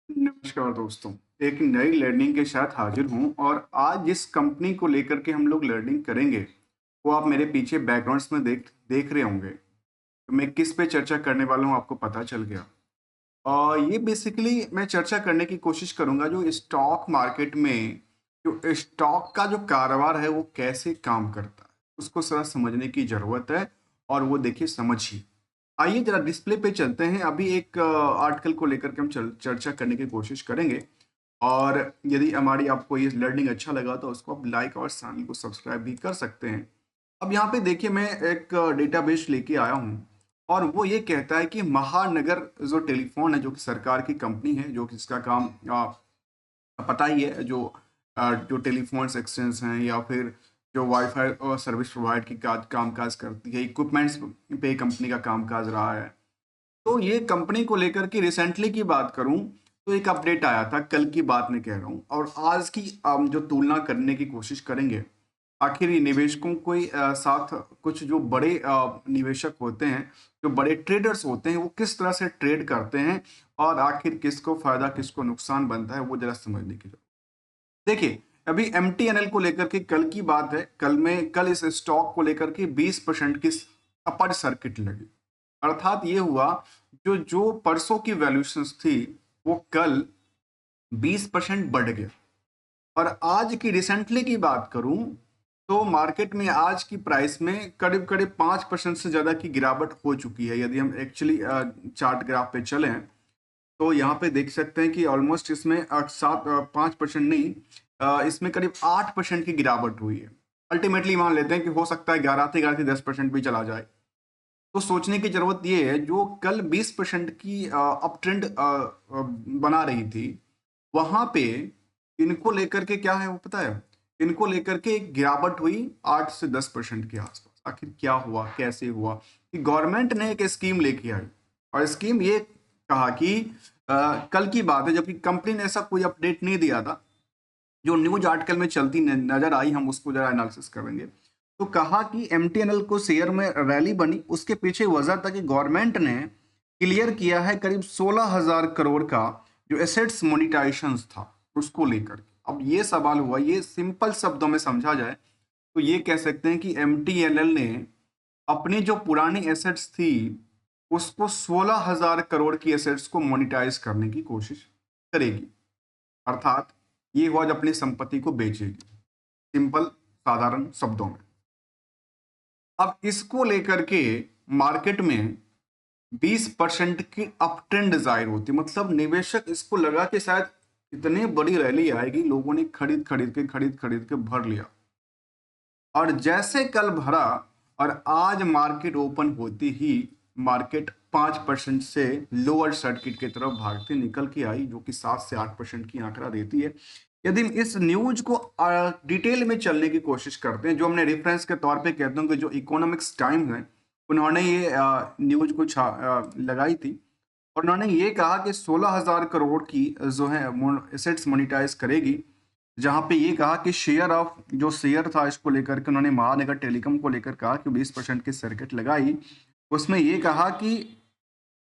नमस्कार दोस्तों। एक नई लर्निंग के साथ हाजिर हूँ और आज जिस कंपनी को लेकर के हम लोग लर्निंग करेंगे वो आप मेरे पीछे बैकग्राउंड्स में देख देख रहे होंगे। तो मैं किस पे चर्चा करने वाला हूँ आपको पता चल गया। और ये बेसिकली मैं चर्चा करने की कोशिश करूंगा जो स्टॉक मार्केट में जो स्टॉक का जो कारोबार है वो कैसे काम करता है, उसको जरा समझने की ज़रूरत है। और वो देखिए समझिए। आइए जरा डिस्प्ले पे चलते हैं। अभी एक आर्टिकल को लेकर के हम चर्चा करने की कोशिश करेंगे। और यदि हमारी आपको ये लर्निंग अच्छा लगा तो उसको आप लाइक और चैनल को सब्सक्राइब भी कर सकते हैं। अब यहाँ पे देखिए मैं एक डेटाबेस लेके आया हूँ और वो ये कहता है कि महानगर जो टेलीफोन है जो कि सरकार की कंपनी है जो कि इसका काम पता ही है जो जो टेलीफोन एक्सचेंज हैं या फिर जो वाईफाई और सर्विस प्रोवाइड की कामकाज करती है, इक्विपमेंट्स पे कंपनी का कामकाज रहा है। तो ये कंपनी को लेकर के रिसेंटली की बात करूं तो एक अपडेट आया था, कल की बात मैं कह रहा हूं, और आज की जो तुलना करने की कोशिश करेंगे। आखिर ये निवेशकों को साथ कुछ जो बड़े निवेशक होते हैं, जो बड़े ट्रेडर्स होते हैं, वो किस तरह से ट्रेड करते हैं और आखिर किसको फायदा किसको नुकसान बनता है वो जरा समझने की जरूरत। देखिए, अभी एमटीएनएल को लेकर के कल की बात है। कल इस स्टॉक को लेकर के 20% की अपर सर्किट लगी। अर्थात ये हुआ जो जो परसों की वैल्यूएशंस थी वो कल 20% बढ़ गया। और आज की रिसेंटली की बात करूं तो मार्केट में आज की प्राइस में करीब करीब 5% से ज्यादा की गिरावट हो चुकी है। यदि हम एक्चुअली चार्ट ग्राफ पे चलें तो यहाँ पे देख सकते हैं कि ऑलमोस्ट इसमें 5% नहीं, इसमें करीब 8% की गिरावट हुई है। अल्टीमेटली मान लेते हैं कि हो सकता है 11 से 10% भी चला जाए। तो सोचने की जरूरत ये है जो कल 20% की अप ट्रेंड बना रही थी, वहां पे इनको लेकर के क्या है वो पता है। इनको लेकर के एक गिरावट हुई 8 से 10% के आसपास। आखिर क्या हुआ, कैसे हुआ कि गवर्नमेंट ने एक स्कीम लेके आई और स्कीम ये कहा कि कल की बात है जबकि कंपनी ने ऐसा कोई अपडेट नहीं दिया था, जो न्यूज आर्टिकल में चलती नजर आई, हम उसको जरा एनालिसिस करेंगे। तो कहा कि एमटीएनएल को शेयर में रैली बनी, उसके पीछे वजह था कि गवर्नमेंट ने क्लियर किया है करीब 16,000 करोड़ का जो एसेट्स मोनिटाइजेशन था उसको लेकर के। अब ये सवाल हुआ, ये सिंपल शब्दों में समझा जाए तो ये कह सकते हैं कि एमटीएनएल ने अपनी जो पुरानी एसेट्स थी उसको 16,000 करोड़ की एसेट्स को मोनिटाइज करने की कोशिश करेगी। अर्थात ये हुआ जो अपनी संपत्ति को बेचेगी, सिंपल साधारण शब्दों में। अब इसको लेकर के मार्केट में 20% की अप ट्रेंड जाहिर होती, मतलब निवेशक इसको लगा कि शायद इतनी बड़ी रैली आएगी, लोगों ने खरीद के भर लिया। और जैसे कल भरा और आज मार्केट ओपन होती ही मार्केट 5% से लोअर सर्किट की तरफ भागती निकल के आई, जो कि 7 से 8% की आंकड़ा देती है। यदि हम इस न्यूज को डिटेल में चलने की कोशिश करते हैं, जो हमने रेफरेंस के तौर पे कहते हैं कि जो इकोनॉमिक्स टाइम्स है उन्होंने ये न्यूज को लगाई थी और उन्होंने ये कहा कि 16,000 करोड़ की जो है एसेट्स मोनिटाइज करेगी। जहाँ पे ये कहा कि शेयर ऑफ जो शेयर था इसको लेकर के उन्होंने महानगर टेलीकॉम को लेकर कहा कि 20% की सर्किट लगाई। उसमें ये कहा कि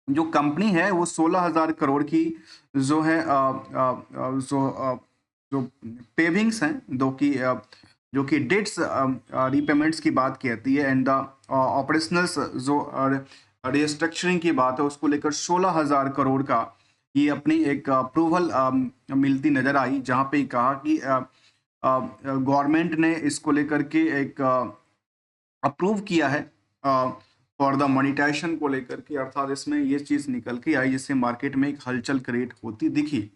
जो कंपनी है वो 16,000 करोड़ की जो है जो पेविंग्स हैं जो कि डेट्स रीपेमेंट्स की बात कहती है एंड द ऑपरेशनल्स जो रिस्ट्रक्चरिंग की बात है उसको लेकर 16,000 करोड़ का ये अपनी एक अप्रूवल मिलती नजर आई, जहाँ पे कहा कि गवर्नमेंट ने इसको लेकर के एक अप्रूव किया है फॉर द मोनिटाइजेशन को लेकर के। अर्थात इसमें ये चीज निकल के आई जिससे मार्केट में एक हलचल क्रिएट होती दिखी।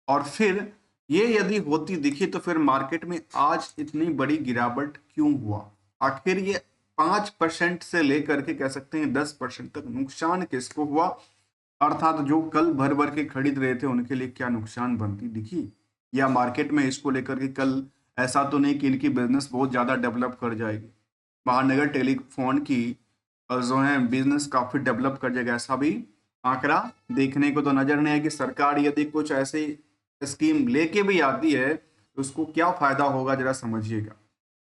और फिर ये यदि होती दिखी तो फिर मार्केट में आज इतनी बड़ी गिरावट क्यों हुआ। आखिर ये 5% से लेकर के कह सकते हैं 10% तक नुकसान किसको हुआ, अर्थात जो कल भर भर के खरीद रहे थे उनके लिए क्या नुकसान बनती दिखी। या मार्केट में इसको लेकर के कल ऐसा तो नहीं कि इनकी बिजनेस बहुत ज्यादा डेवलप कर जाएगी, महानगर टेलीफोन की जो है बिजनेस काफी डेवलप कर जाएगा, ऐसा भी आंकड़ा देखने को तो नजर नहीं है। कि सरकार यदि कुछ ऐसी स्कीम लेके भी आती है तो उसको क्या फायदा होगा जरा समझिएगा।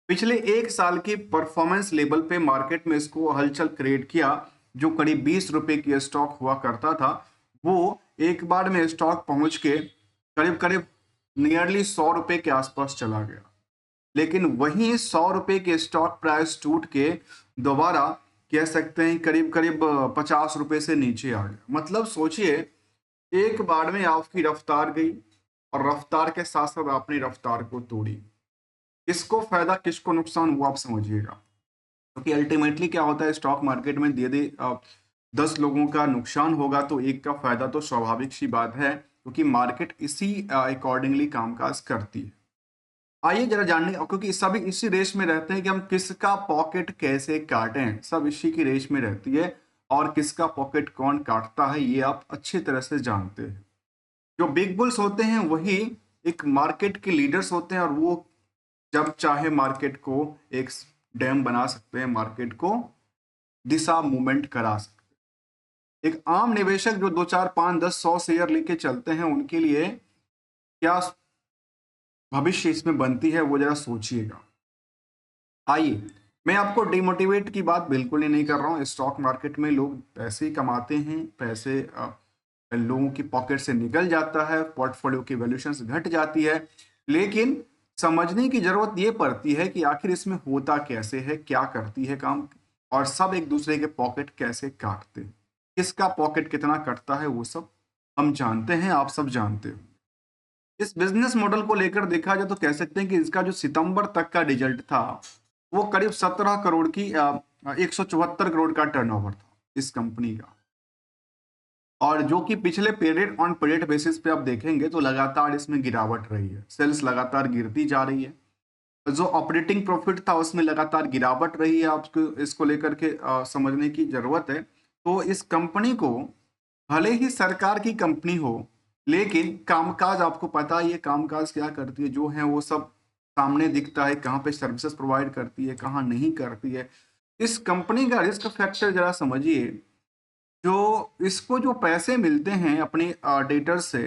पिछले एक साल की परफॉर्मेंस लेवल पे मार्केट में इसको हलचल क्रिएट किया। जो करीब 20 रुपए की स्टॉक हुआ करता था वो एक बार में स्टॉक पहुंच के करीब करीब नियरली 100 रुपए के आसपास चला गया, लेकिन वहीं 100 रुपए के स्टॉक प्राइस टूट के दोबारा कह सकते हैं करीब करीब 50 रुपए से नीचे आ गया। मतलब सोचिए, एक बार में आपकी रफ्तार गई और रफ्तार के साथ साथ आपने रफ्तार को तोड़ी। किसको फायदा किसको नुकसान वो आप समझिएगा, क्योंकि अल्टीमेटली क्या होता है स्टॉक मार्केट में, यदि 10 लोगों का नुकसान होगा तो एक का फायदा तो स्वाभाविक सी बात है, क्योंकि मार्केट इसी अकॉर्डिंगली कामकाज करती है। आइए जरा जानने, क्योंकि सभी इसी रेस में रहते हैं कि हम किसका पॉकेट कैसे काटें, सब इसी की रेस में रहती है, और किसका पॉकेट कौन काटता है ये आप अच्छी तरह से जानते हैं। जो बिग बुल्स होते हैं वही एक मार्केट के लीडर्स होते हैं, और वो जब चाहे मार्केट को एक डैम बना सकते हैं, मार्केट को दिशा मूवमेंट करा सकते हैं। एक आम निवेशक जो 2 4 5 10 100 शेयर लेके चलते हैं, उनके लिए क्या भविष्य इसमें बनती है वो जरा सोचिएगा। आइए, मैं आपको डिमोटिवेट की बात बिल्कुल ही नहीं कर रहा हूँ। स्टॉक मार्केट में लोग पैसे कमाते हैं, पैसे लोगों की पॉकेट से निकल जाता है, पोर्टफोलियो की वैल्यूएशंस घट जाती है, लेकिन समझने की जरूरत ये पड़ती है कि आखिर इसमें होता कैसे है, क्या करती है काम, और सब एक दूसरे के पॉकेट कैसे काटते हैं, किसका पॉकेट कितना कटता है वो सब हम जानते हैं, आप सब जानते हो। इस बिजनेस मॉडल को लेकर देखा जाए तो कह सकते हैं कि इसका जो सितंबर तक का रिजल्ट था वो करीब 17 करोड़ की 174 करोड़ का टर्नओवर था इस कंपनी का, और जो कि पिछले पीरियड ऑन पीरियड बेसिस पे आप देखेंगे तो लगातार इसमें गिरावट रही है, सेल्स लगातार गिरती जा रही है, जो ऑपरेटिंग प्रॉफिट था उसमें लगातार गिरावट रही है। आपको इसको लेकर के समझने की जरूरत है। तो इस कंपनी को, भले ही सरकार की कंपनी हो, लेकिन कामकाज आपको पता है ये कामकाज क्या करती है, जो है वो सब सामने दिखता है, कहाँ पे सर्विसेज प्रोवाइड करती है, कहाँ नहीं करती है। इस कंपनी का रिस्क फैक्टर जरा समझिए। जो इसको जो पैसे मिलते हैं अपने डेटर से,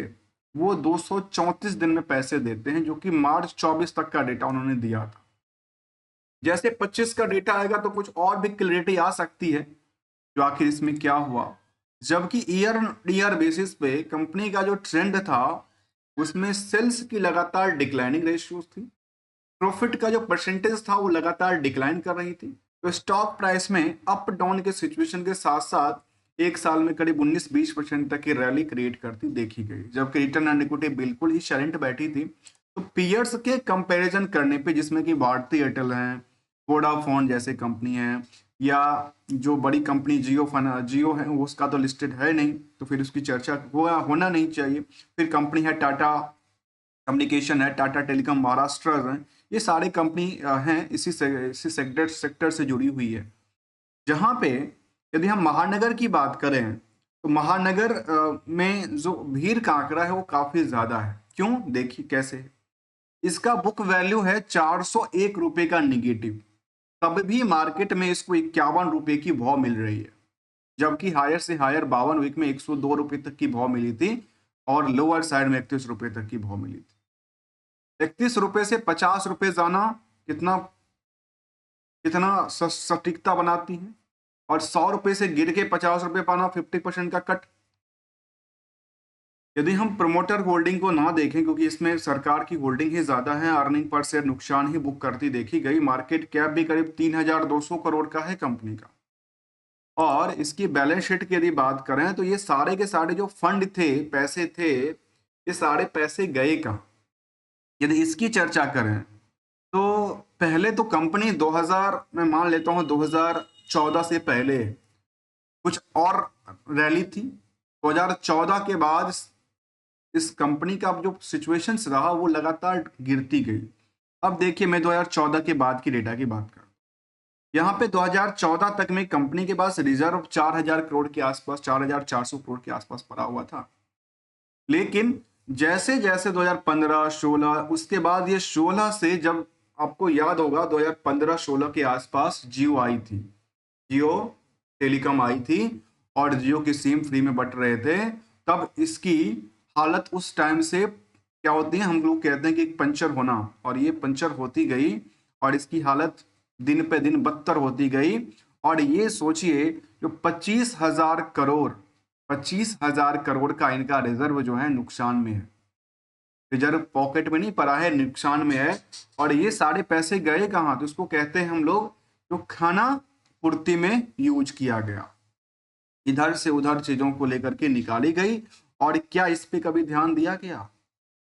वो 234 दिन में पैसे देते हैं, जो कि मार्च 24 तक का डेटा उन्होंने दिया था। जैसे 25 का डेटा आएगा तो कुछ और भी क्लैरिटी आ सकती है जो आखिर इसमें क्या हुआ। जबकि ईयर बेसिस पे कंपनी का जो ट्रेंड था उसमें सेल्स की लगातार डिक्लाइनिंग रेशियोज थी, प्रॉफिट का जो परसेंटेज था वो लगातार डिक्लाइन कर रही थी। तो स्टॉक प्राइस में अप डाउन के सिचुएशन के साथ साथ एक साल में करीब 19-20% तक की रैली क्रिएट करती देखी गई, जबकि रिटर्न ऑन इक्विटी बिल्कुल ही साइलेंट बैठी थी। तो पीयर्स के कंपैरिजन करने पे, जिसमें कि भारती एयरटेल है, वोडाफोन जैसे कंपनी है, या जो बड़ी कंपनी जियो है, उसका तो लिस्टेड है नहीं तो फिर उसकी चर्चा होना नहीं चाहिए। फिर कंपनी है टाटा कम्युनिकेशन है, टाटा टेलीकॉम महाराष्ट्र है, ये सारे कंपनी हैं इसी सेक्टर से जुड़ी हुई है। जहाँ पे यदि हम महानगर की बात करें तो महानगर में जो भीड़ का आंकड़ा है वो काफी ज्यादा है। क्यों, देखिए कैसे। इसका बुक वैल्यू है 401 रुपए का निगेटिव, तब भी मार्केट में इसको 51 रुपए की भाव मिल रही है, जबकि हायर से हायर 52 वीक में 102 रुपए तक की भाव मिली थी, और लोअर साइड में 31 रुपए तक की भाव मिली थी। 31 रुपए से 50 रुपए जाना कितना कितना सटीकता बनाती है, और 100 रुपए से गिर के 50 रुपए पाना 50% का कट। यदि हम प्रमोटर होल्डिंग को ना देखें, क्योंकि इसमें सरकार की होल्डिंग ही ज्यादा है, अर्निंग पर शेयर नुकसान ही बुक करती देखी गई। मार्केट कैप भी करीब 3200 करोड़ का है कंपनी का, और इसकी बैलेंस शीट की यदि बात करें तो ये सारे के सारे जो फंड थे, पैसे थे, ये सारे पैसे गए कहाँ। यदि इसकी चर्चा करें तो पहले तो कंपनी 2000, मैं मान लेता हूँ 2014 से पहले कुछ और रैली थी। 2014 के बाद इस कंपनी का जो सिचुएशन रहा वो लगातार गिरती गई। अब देखिए, मैं 2014 के बाद की डेटा की बात कर, यहाँ पे 2014 तक में कंपनी के पास रिजर्व 4000 करोड़ के आसपास, 4400 करोड़ के आसपास पड़ा हुआ था। लेकिन जैसे जैसे 2015, 16, उसके बाद ये 16 से, जब आपको याद होगा 2015-16 के आसपास जियो आई थी, जियो टेलीकॉम आई थी, और जियो की सिम फ्री में बट रहे थे, तब इसकी हालत उस टाइम से क्या होती है, हम लोग कहते हैं कि एक पंचर होना, और ये पंचर होती गई, और इसकी हालत दिन पे दिन बदतर होती गई। और ये सोचिए, जो 25,000 करोड़ 25,000 करोड़ का इनका रिजर्व जो है नुकसान में है। रिजर्व पॉकेट में नहीं पड़ा है, नुकसान में है। और ये सारे पैसे गए कहाँ? तो इसको कहते हैं हम लोग जो खाना पूर्ति में यूज किया गया, इधर से उधर चीजों को लेकर के निकाली गई। और क्या इस पे कभी ध्यान दिया गया?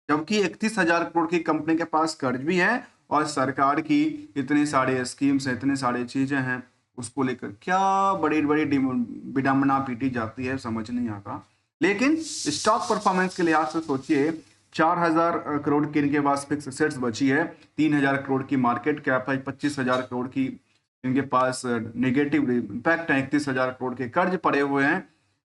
जबकि 31,000 करोड़ की कंपनी के पास कर्ज भी है और सरकार की इतने सारे स्कीम्स हैं, इतने सारे चीजें हैं, उसको लेकर क्या बड़ी बड़ी विडंबना पीटी जाती है, समझ नहीं आता। लेकिन स्टॉक परफॉर्मेंस के लिहाज से सोचिए, 4,000 करोड़ की इनके पास फिक्स एसेट्स बची है, 3,000 करोड़ की मार्केट कैप है, 25,000 करोड़ की इनके पास नेगेटिव इम्पैक्ट है, 31,000 करोड़ के कर्ज पड़े हुए हैं।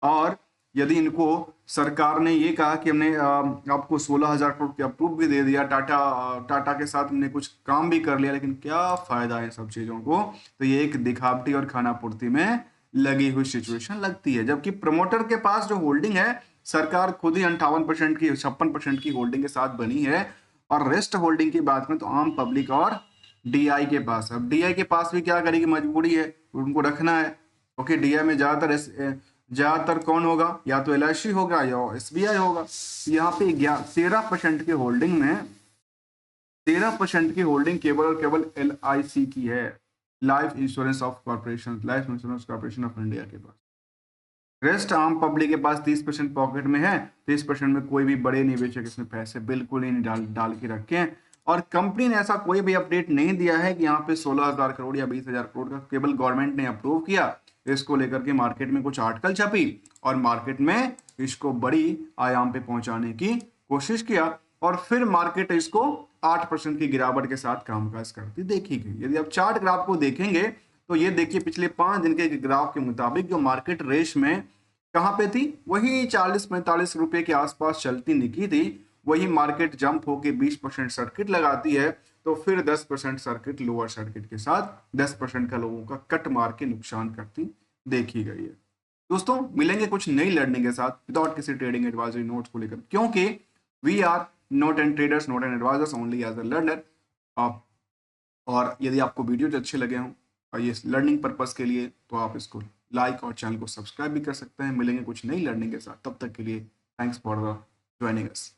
और यदि इनको सरकार ने ये कहा कि हमने आपको 16,000 करोड़ के अप्रूव भी दे दिया, टाटा के साथ हमने कुछ काम भी कर लिया, लेकिन क्या फायदा है सब चीजों को? तो ये एक दिखावटी और खानापूर्ति में लगी हुई सिचुएशन लगती है। जबकि प्रमोटर के पास जो होल्डिंग है, सरकार खुद ही 58% की 56% की होल्डिंग के साथ बनी है। और रेस्ट होल्डिंग की बात में तो आम पब्लिक और डीआई के पास। अब डीआई के पास भी क्या करेगी, मजबूरी है, उनको रखना है। ओके, डीआई में ज्यादातर कौन होगा? या तो एलआईसी होगा या एसबीआई होगा। यहाँ पे 13% की होल्डिंग में 13% की होल्डिंग केवल और केवल एलआईसी की है, life insurance corporation of India के पास। रेस्ट आम पब्लिक के पास 30% पॉकेट में है। 30% में कोई भी बड़े निवेशक इसमें पैसे बिल्कुल ही नहीं डाल के रखे हैं। और कंपनी ने ऐसा कोई भी अपडेट नहीं दिया है कि यहाँ पे 16,000 करोड़ या 20,000 करोड़ का, केवल गवर्नमेंट ने अप्रूव किया। इसको लेकर के मार्केट में कुछ आर्टिकल छपी और मार्केट में इसको बड़ी आयाम पे पहुंचाने की कोशिश किया, और फिर मार्केट इसको 8% की गिरावट के साथ कामकाज करती देखी गई। यदि आप चार्ट ग्राफ को देखेंगे तो ये देखिए, पिछले 5 दिन के ग्राफ के मुताबिक जो मार्केट रेस में कहाँ पे थी, वही 40-45 रुपए के आसपास चलती निकली थी। वही मार्केट जंप होके 20% सर्किट लगाती है, तो फिर 10% सर्किट लोअर सर्किट के साथ 10% का लोगों का कट मार के नुकसान करती देखी गई है। दोस्तों, मिलेंगे कुछ नई लर्निंग के साथ विदाउट किसी ट्रेडिंग एडवाइजरी नोट्स को लेकर, क्योंकि we are not an traders, not an advisers, only as a learner. और यदि आपको वीडियोज अच्छे लगे हों और ये लर्निंग पर्पस के लिए, तो आप इसको लाइक और चैनल को सब्सक्राइब भी कर सकते हैं। मिलेंगे कुछ नई लर्निंग के साथ, तब तक के लिए thanks for the joining us.